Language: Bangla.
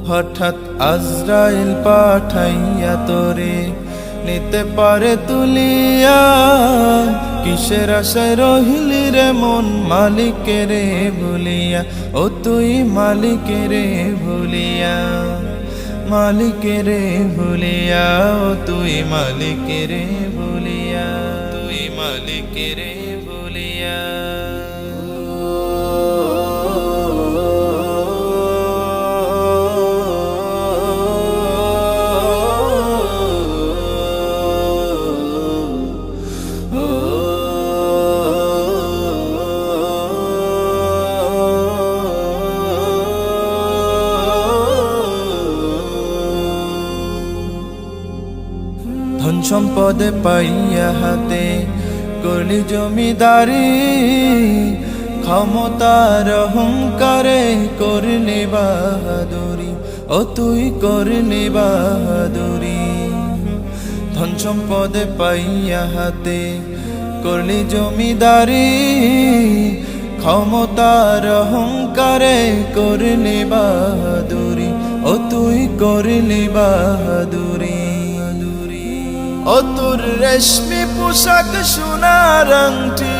হঠাৎ আজরাইল পাঠাইয়া তোরে নিতে পারে তুলিয়া, কিসের আশায় রহিলি রে মন মালিকের ভুলিয়া, ও তুই মালিকের ভুলিয়া, মালিকের ভুলিয়া, ও তুই মালিকের ভুলিয়া, তুই মালিকের ভুলিয়া। ধন সম্পদে পাইয়া হাতে করলি জমিদারি, ক্ষমতার অহংকারে করলি বাহাদুরি, ও তুই করলি বাহাদুরি। ধন সম্পদে পাইয়া হাতে করলি জমিদারি, ক্ষমতার অহংকারে করলি বাহাদুরি, ও তুই করলি বাহাদুরি। ও তোর রেশমি পোশাক সোনার আংটি,